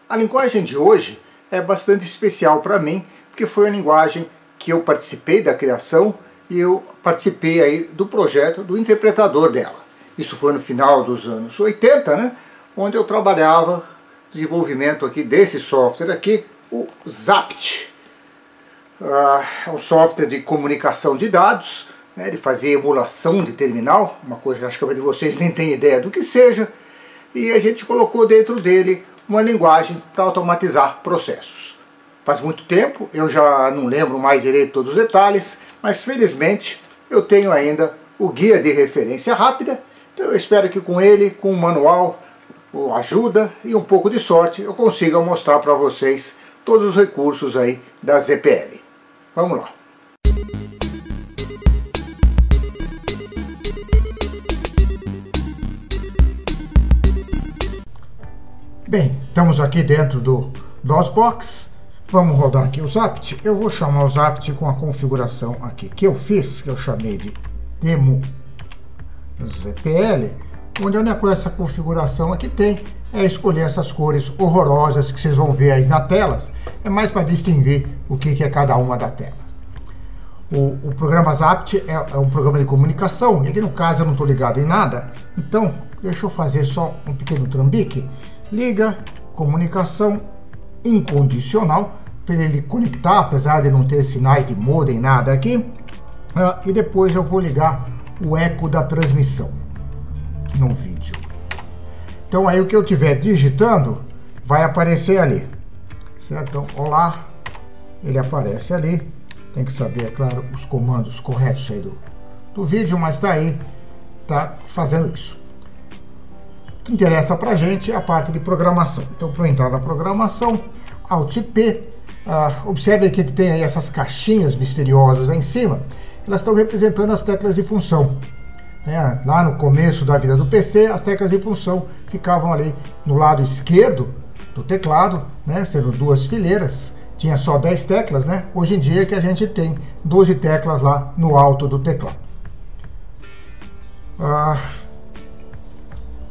A linguagem de hoje é bastante especial para mim, porque foi a linguagem que eu participei da criação e eu participei aí do projeto do interpretador dela. Isso foi no final dos anos 80, né? Onde eu trabalhava desenvolvimento aqui desse software aqui, o Zapt. É um software de comunicação de dados, né, de fazer emulação de terminal, uma coisa que acho que a maioria de vocês nem tem ideia do que seja, e a gente colocou dentro dele uma linguagem para automatizar processos. Faz muito tempo, eu já não lembro mais direito todos os detalhes, mas felizmente eu tenho ainda o guia de referência rápida, então eu espero que com ele, com o manual, ajuda e um pouco de sorte, eu consiga mostrar para vocês todos os recursos aí da ZPL. Vamos lá. Bem, estamos aqui dentro do DOSBox. Vamos rodar aqui o Zapt. Eu vou chamar o Zapt com a configuração aqui que eu fiz, que eu chamei de Demo ZPL, onde a única coisa essa configuração aqui tem é escolher essas cores horrorosas que vocês vão ver aí na telas. É mais para distinguir o que é cada uma da tela. O programa Zapt é um programa de comunicação, e aqui no caso eu não estou ligado em nada, então deixa eu fazer só um pequeno trambique. Liga, comunicação incondicional, para ele conectar, apesar de não ter sinais de modem, nada aqui. E depois eu vou ligar o eco da transmissão no vídeo. Então aí o que eu estiver digitando vai aparecer ali, certo? Então, olá, ele aparece ali. Tem que saber, é claro, os comandos corretos aí do vídeo, mas está aí, está fazendo isso. O que interessa para a gente é a parte de programação. Então, para entrar na programação, Alt P, observe que ele tem aí essas caixinhas misteriosas aí em cima, elas estão representando as teclas de função. Lá no começo da vida do PC, as teclas de função ficavam ali no lado esquerdo do teclado, né, sendo duas fileiras, tinha só 10 teclas, né? Hoje em dia que a gente tem 12 teclas lá no alto do teclado.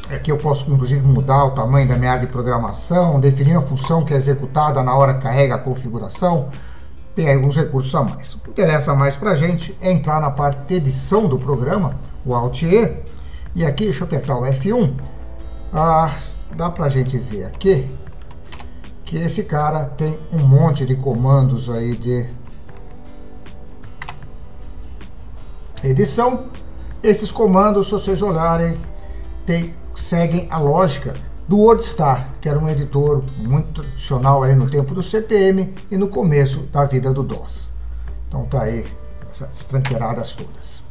Aqui eu posso inclusive mudar o tamanho da minha área de programação, definir a função que é executada na hora que carrega a configuração, tem alguns recursos a mais. O que interessa mais para a gente é entrar na parte de edição do programa, o Alt E, e aqui, deixa eu apertar o F1, dá para a gente ver aqui que esse cara tem um monte de comandos aí de edição. Esses comandos, se vocês olharem, seguem a lógica do WordStar, que era um editor muito tradicional ali no tempo do CP/M e no começo da vida do DOS. Então tá aí essas tranqueiradas todas.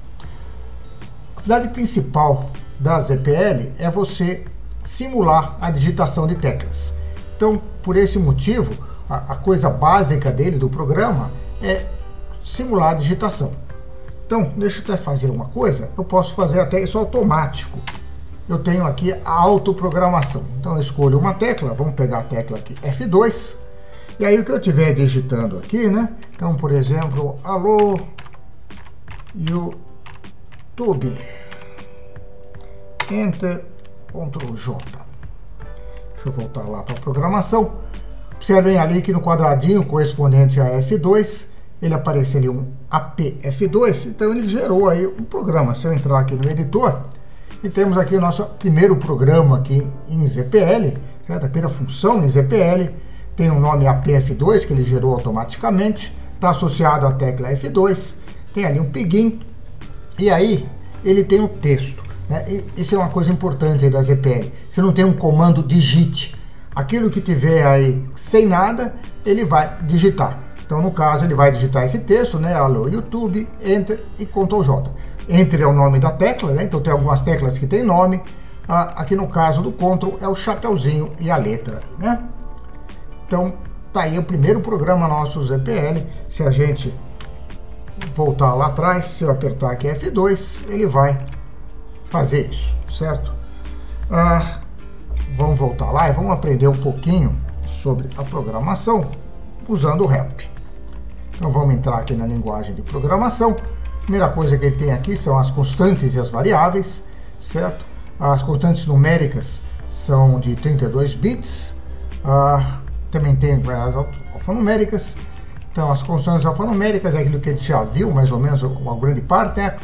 A atividade principal da ZPL é você simular a digitação de teclas. Então, por esse motivo, a coisa básica dele, do programa, é simular a digitação. Então, deixa eu até fazer uma coisa, eu posso fazer até isso automático. Eu tenho aqui a autoprogramação. Então, eu escolho uma tecla, vamos pegar a tecla aqui, F2, e aí o que eu estiver digitando aqui, né? Então, por exemplo, alô, YouTube, Enter, Ctrl J. Deixa eu voltar lá para a programação. Observem ali que no quadradinho correspondente a F2, ele aparece ali um APF2, então ele gerou aí um programa. Se eu entrar aqui no editor, e temos aqui o nosso primeiro programa aqui em ZPL, certo? A primeira função em ZPL, tem o nome APF2, que ele gerou automaticamente, está associado à tecla F2, tem ali um plugin, e aí ele tem o texto. Isso é uma coisa importante aí da ZPL. Você não tem um comando digite. Aquilo que tiver aí sem nada, ele vai digitar. Então, no caso, ele vai digitar esse texto, né? Alô, YouTube, Enter e Ctrl J. Enter é o nome da tecla, né? Então tem algumas teclas que tem nome. Aqui no caso do Ctrl é o chapeuzinho e a letra, né? Então, tá aí o primeiro programa nosso ZPL. Se a gente voltar lá atrás, se eu apertar aqui F2, ele vai fazer isso, certo? Vamos voltar lá e vamos aprender um pouquinho sobre a programação usando o help. Então vamos entrar aqui na linguagem de programação. Primeira coisa que ele tem aqui são as constantes e as variáveis, certo? As constantes numéricas são de 32 bits, Também tem variáveis alfanuméricas. Então, as constâncias alfanuméricas é aquilo que a gente já viu, mais ou menos, uma grande parte, né?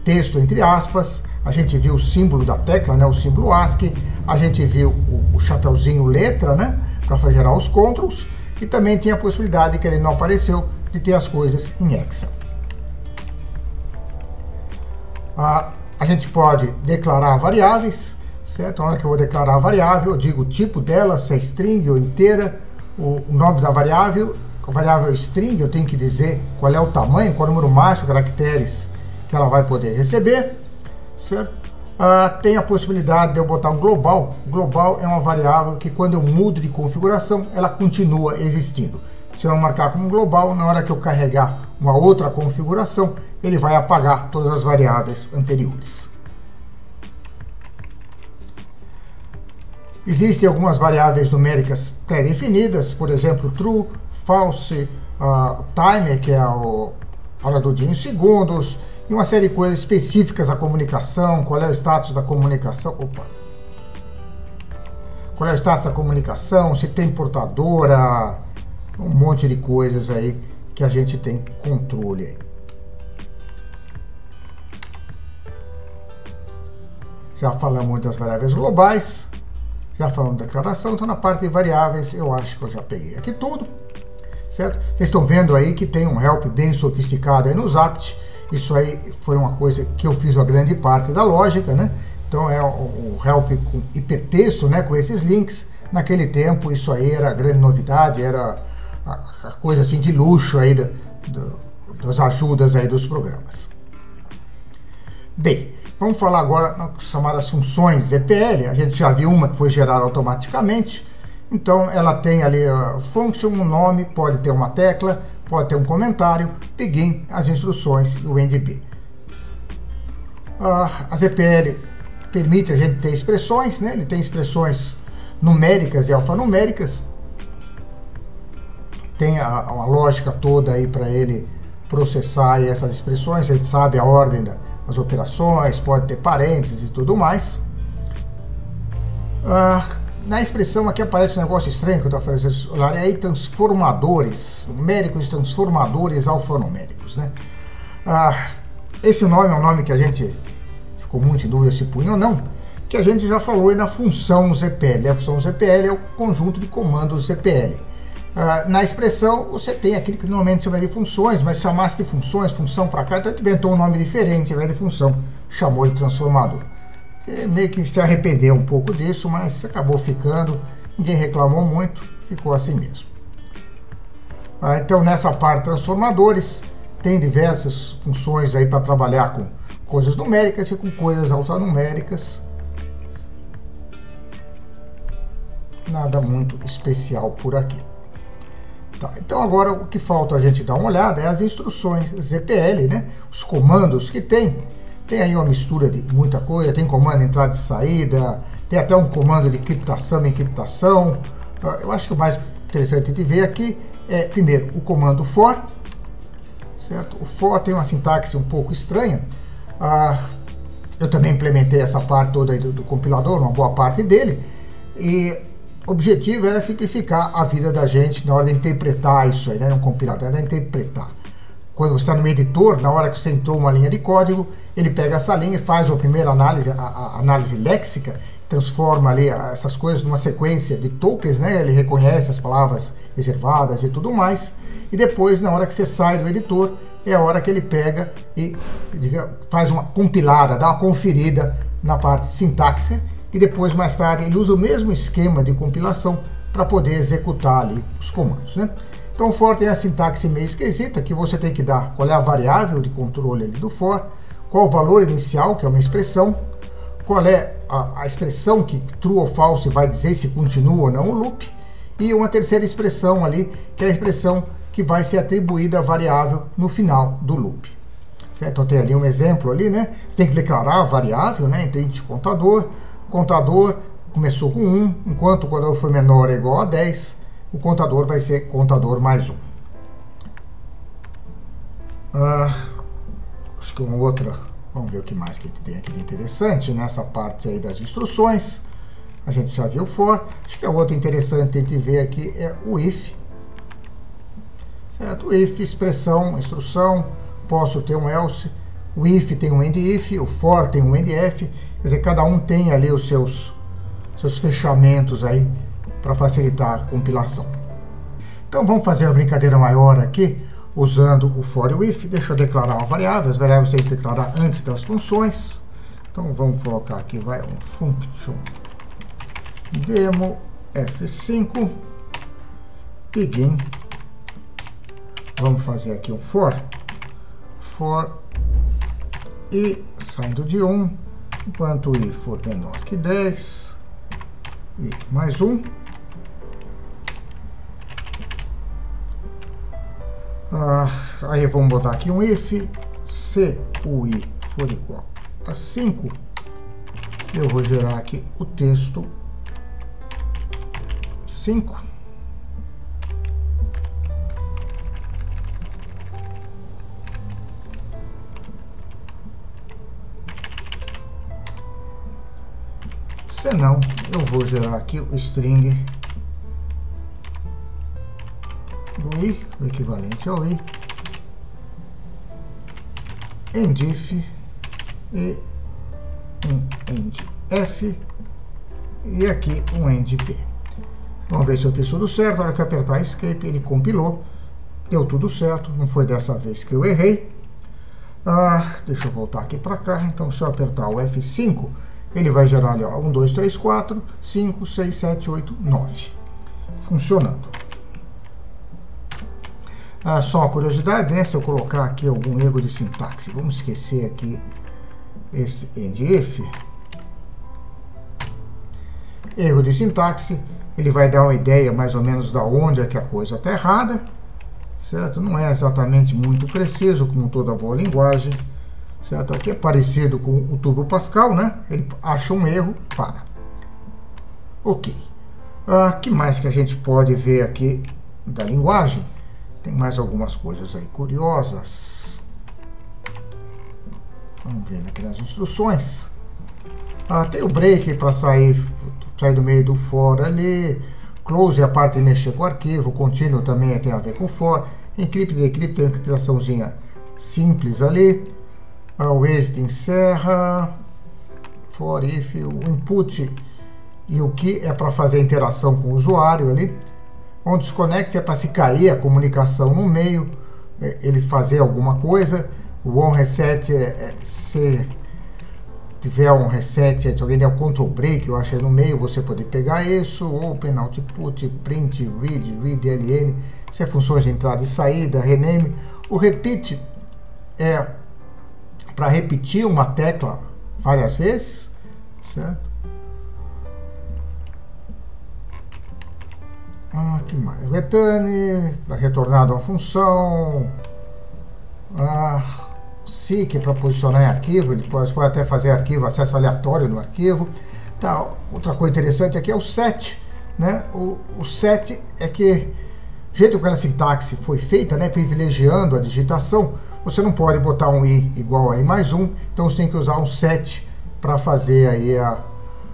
Texto entre aspas, a gente viu o símbolo da tecla, né? O símbolo ASCII, a gente viu o chapeuzinho letra, né? Para gerar os controls, e também tem a possibilidade, que ele não apareceu, de ter as coisas em Excel. A gente pode declarar variáveis, certo? Na hora que eu vou declarar a variável, eu digo o tipo dela, se é string ou inteira, o nome da variável. A variável string, eu tenho que dizer qual é o tamanho, qual é o número máximo de caracteres que ela vai poder receber, certo? Tem a possibilidade de eu botar um global. Global é uma variável que, quando eu mudo de configuração, ela continua existindo. Se eu marcar como global, na hora que eu carregar uma outra configuração, ele vai apagar todas as variáveis anteriores. Existem algumas variáveis numéricas pré-definidas, por exemplo, true, false, timer, que é a hora do dia em segundos, e uma série de coisas específicas da comunicação, qual é o status da comunicação, qual é o status da comunicação, se tem portadora, um monte de coisas aí que a gente tem controle aí. Já falamos das variáveis globais, já falamos da declaração, então na parte de variáveis eu acho que eu já peguei aqui tudo, certo? Vocês estão vendo aí que tem um help bem sofisticado aí no Zapt. Isso aí foi uma coisa que eu fiz uma grande parte da lógica, né? Então é o help com hipertexto, né? Com esses links. Naquele tempo isso aí era a grande novidade, era a coisa assim de luxo aí das ajudas aí dos programas. Bem, vamos falar agora nas chamadas funções EPL. A gente já viu uma que foi gerada automaticamente. Então ela tem ali a function, um nome, pode ter uma tecla, pode ter um comentário, begin, as instruções e o endb. As EPL permite a gente ter expressões, né? Ele tem expressões numéricas e alfanuméricas. Tem uma lógica toda aí para ele processar aí essas expressões. Ele sabe a ordem das operações, pode ter parênteses e tudo mais. Na expressão aqui aparece um negócio estranho que eu estou fazendo, olhar aí, transformadores numéricos, transformadores alfanuméricos, né? Esse nome é um nome que a gente ficou muito em dúvida se punha ou não, que a gente já falou aí na função ZPL. A função ZPL é o conjunto de comandos ZPL. Na expressão você tem aquilo que normalmente chama de funções, mas chamasse de funções, função para cá, então a gente inventou um nome diferente, ao invés de função, chamou de transformador. Meio que se arrependeu um pouco disso, mas acabou ficando, ninguém reclamou muito, ficou assim mesmo. Então nessa parte transformadores, tem diversas funções aí para trabalhar com coisas numéricas e com coisas alfanuméricas. Nada muito especial por aqui. Tá, então agora o que falta a gente dar uma olhada é as instruções ZPL, né? Os comandos que tem. Tem aí uma mistura de muita coisa, tem comando entrada e saída, tem até um comando de criptação e encriptação. Eu acho que o mais interessante de ver aqui é, primeiro, o comando for, certo? O for tem uma sintaxe um pouco estranha. Eu também implementei essa parte toda aí do compilador, uma boa parte dele, e o objetivo era simplificar a vida da gente na hora de interpretar isso aí, né? No compilador, era interpretar. Quando você está no editor, na hora que você entrou uma linha de código, ele pega essa linha e faz a primeira análise, a análise léxica, transforma ali essas coisas numa sequência de tokens, né? Ele reconhece as palavras reservadas e tudo mais, e depois, na hora que você sai do editor, é a hora que ele pega e faz uma compilada, dá uma conferida na parte sintaxe, e depois, mais tarde, ele usa o mesmo esquema de compilação para poder executar ali os comandos, né? Então o for tem a sintaxe meio esquisita, que você tem que dar qual é a variável de controle ali do for, qual o valor inicial, que é uma expressão, qual é a expressão que true ou false vai dizer se continua ou não o loop, e uma terceira expressão ali, que é a expressão que vai ser atribuída à variável no final do loop. Certo? Então tem ali um exemplo ali, né? Você tem que declarar a variável, né? Então contador, contador começou com 1, enquanto o contador for menor ou igual a 10, o contador vai ser contador mais 1. Acho que uma outra, vamos ver o que mais que tem aqui de interessante nessa parte aí das instruções. a gente já viu for. Acho que a outra interessante a gente ver aqui é o if. Certo? O if, expressão, instrução, posso ter um else, o if tem um end if, o for tem um end f, quer dizer, cada um tem ali os seus fechamentos aí para facilitar a compilação. Então vamos fazer uma brincadeira maior aqui, usando o for e o if. Deixa eu declarar uma variável, as variáveis tem que declarar antes das funções. Então vamos colocar aqui, vai um function demo f5 begin. Vamos fazer aqui um for i saindo de 1, enquanto i for menor que 10, e mais 1. Aí vamos botar aqui um if, se o i for igual a 5, eu vou gerar aqui o texto 5. Se não, eu vou gerar aqui o string do i, o equivalente ao i, endif e um endf e aqui um endp. Vamos ver se eu fiz tudo certo. Na hora que eu apertar escape, ele compilou, deu tudo certo, não foi dessa vez que eu errei. Deixa eu voltar aqui para cá. Então, se eu apertar o F5, ele vai gerar ali, ó, 1, 2, 3, 4, 5, 6, 7, 8, 9. Funcionando. Só uma curiosidade, né? Se eu colocar aqui algum erro de sintaxe, vamos esquecer aqui esse endif. Erro de sintaxe, ele vai dar uma ideia mais ou menos da onde é que a coisa está errada, certo? Não é exatamente muito preciso, como toda boa linguagem. Certo? Aqui é parecido com o Turbo Pascal, né? Ele acha um erro, para. Ok. Que mais que a gente pode ver aqui da linguagem? Tem mais algumas coisas aí curiosas. Vamos ver aqui nas instruções. Tem o break para sair do meio do for ali. Close é a parte de mexer com o arquivo. Continuo também tem a ver com for. Encrypt e decrypt tem uma encriptaçãozinha simples ali. O exit encerra, for if, o input e o key é para fazer a interação com o usuário ali. On disconnect é para se cair a comunicação no meio, ele fazer alguma coisa. O on reset se tiver um reset, se alguém der um control break, eu acho que é no meio, você poder pegar isso. Open, output, print, read, ln, isso é funções de entrada e saída, rename. O repeat é para repetir uma tecla várias vezes, certo? Que mais? Return, para retornar de uma função. Seek para posicionar em arquivo, ele pode até fazer arquivo, acesso aleatório no arquivo. Tá, outra coisa interessante aqui é o set, né? O set é que, do jeito que a sintaxe foi feita, né, privilegiando a digitação, você não pode botar um i igual a i mais 1, então você tem que usar um set para fazer aí a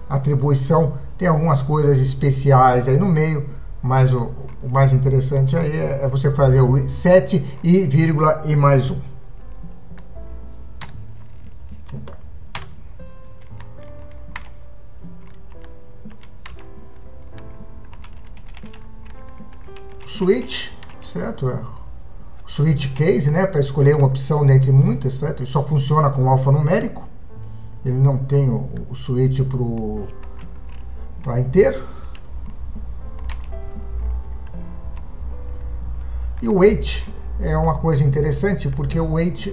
atribuição. Tem algumas coisas especiais aí no meio, mas o mais interessante aí é você fazer o set i, vírgula, i mais 1. Switch, certo? Switch case, né, para escolher uma opção dentre muitas, certo? Ele só funciona com alfanumérico, ele não tem o switch para inteiro. E o wait é uma coisa interessante, porque o wait,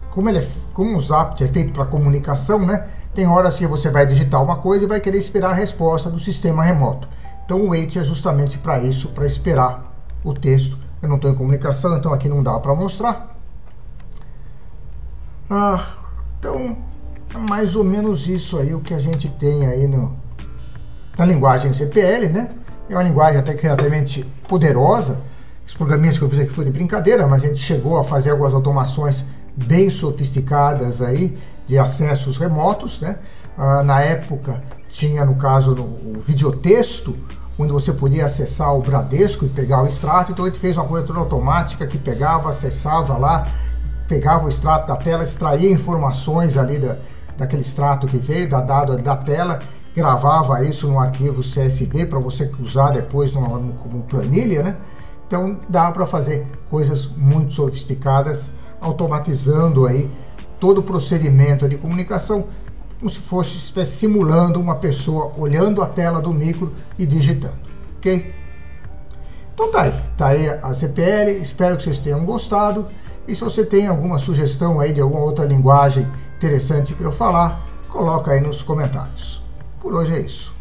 como o Zapt é feito para comunicação, né, tem horas que você vai digitar uma coisa e vai querer esperar a resposta do sistema remoto. Então o wait é justamente para isso, para esperar o texto. Eu não estou em comunicação, então aqui não dá para mostrar. Então, é mais ou menos isso aí o que a gente tem aí na linguagem CPL, né? É uma linguagem até que relativamente poderosa. Os programinhas que eu fiz aqui foi de brincadeira, mas a gente chegou a fazer algumas automações bem sofisticadas aí de acessos remotos, né? Na época tinha, no caso, o videotexto, onde você podia acessar o Bradesco e pegar o extrato. Então ele fez uma coisa toda automática que pegava, acessava lá, pegava o extrato da tela, extraía informações ali daquele extrato que veio, da dado da tela, gravava isso no arquivo CSV para você usar depois como planilha, né? Então dá para fazer coisas muito sofisticadas, automatizando aí todo o procedimento de comunicação, como se estivesse simulando uma pessoa olhando a tela do micro e digitando, ok? Então tá aí a CPL, espero que vocês tenham gostado, e se você tem alguma sugestão aí de alguma outra linguagem interessante para eu falar, coloca aí nos comentários. Por hoje é isso.